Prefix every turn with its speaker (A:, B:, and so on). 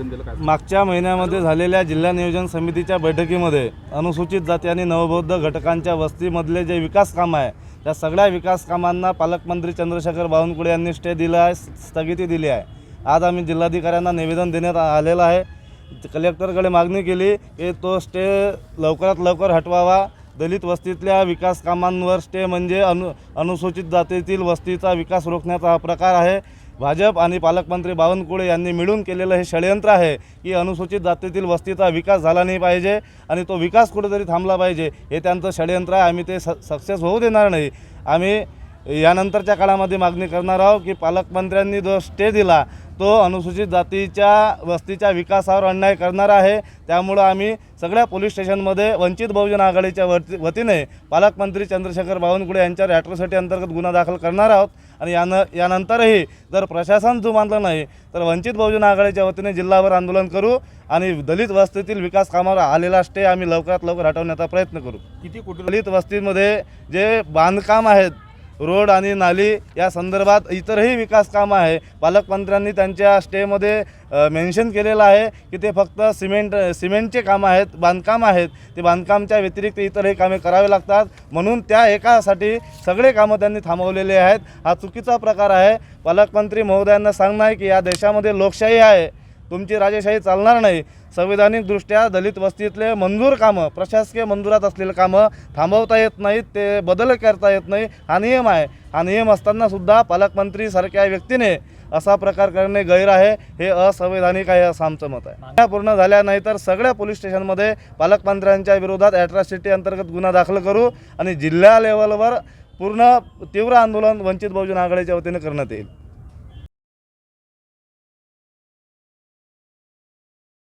A: निवेदन दिलं? काय
B: मागच्या महिन्यामध्ये झालेल्या जिल्हा नियोजन समितीच्या बैठकीमध्ये अनुसूचित जाती आणि नवबौद्ध घटकांच्या वस्तीमधले जे विकास कामं आहे त्या सगळ्या विकास कामांना पालकमंत्री चंद्रशेखर बावनकुळे यांनी स्टे दिला आहे, स्थगिती दिली आहे। आज आम्ही जिल्हाधिकाऱ्यांना निवेदन देण्यात आलेलं आहे। कलेक्टरकडे मागणी केली की तो स्टे लवकरात लवकर हटवावा। दलित वस्तीतल्या विकास कामांवर स्टे म्हणजे अनुसूचित जातीतील वस्तीचा विकास रोखण्याचा हा प्रकार आहे। भाजप आणि पालकमंत्री बावनकुळे यांनी मिळून केलेलं हे षडयंत्र आहे की अनुसूचित जातीतील वस्तीचा विकास झाला नाही पाहिजे आणि तो विकास कुठेतरी थांबला पाहिजे, हे त्यांचं षडयंत्र आहे। आम्ही ते सक्सेस होऊ देणार नाही। आम्ही यानंतरच्या काळामध्ये मागणी करणार आहोत की पालकमंत्र्यांनी जो स्टे दिला तो अनुसूचित जातीच्या वस्तीच्या विकासावर अन्याय करणार आहे। त्यामुळे आम्ही सगळ्या पोलीस स्टेशनमध्ये वंचित बहुजन आघाडीच्या वतीने पालकमंत्री चंद्रशेखर बावनकुळे यांच्यावर ॲट्रॉसिटी अंतर्गत गुन्हा दाखल करणार आहोत आणि यानंतरही जर प्रशासन जुमानलं नाही तर वंचित बहुजन आघाडीच्या वतीने जिल्हाभर आंदोलन करू आणि दलित वस्तीतील विकास कामावर आलेला स्टे आम्ही लवकरात लवकर हटवण्याचा प्रयत्न करू।
A: किती कोटी
B: दलित वस्तीमध्ये जे बांधकाम आहेत, रोड आणि नाली या संदर्भात इतरही विकास कामं आहे, पालकमंत्र्यांनी त्यांच्या स्टेमध्ये मेन्शन केलेलं आहे की ते फक्त सिमेंटचे कामं आहेत, बांधकाम आहेत। ते बांधकामच्या व्यतिरिक्त इतरही कामे करावे लागतात, म्हणून त्या एकासाठी सगळे कामं त्यांनी थांबवलेले आहेत। हा चुकीचा प्रकार आहे। पालकमंत्री महोदयांना सांगणं आहे की या देशामध्ये लोकशाही आहे, तुमची राजेशाही चालणार नाही। संविधानिकदृष्ट्या दलित वस्तीतले मंजूर कामं, प्रशासकीय मंजुरात असलेले कामं थांबवता येत नाहीत, ते बदल करता येत नाही, हा नियम आहे। हा नियम असतानासुद्धा पालकमंत्रीसारख्या व्यक्तीने असा प्रकार करणे गैर आहे, हे असंवैधानिक आहे असं आमचं मत आहे। पूर्ण झाल्या नाही तर सगळ्या पोलीस स्टेशनमध्ये पालकमंत्र्यांच्या विरोधात ॲट्रॉसिटी अंतर्गत गुन्हा दाखल करू आणि जिल्हा लेवलवर पूर्ण तीव्र आंदोलन वंचित बहुजन आघाडीच्या वतीने करण्यात येईल।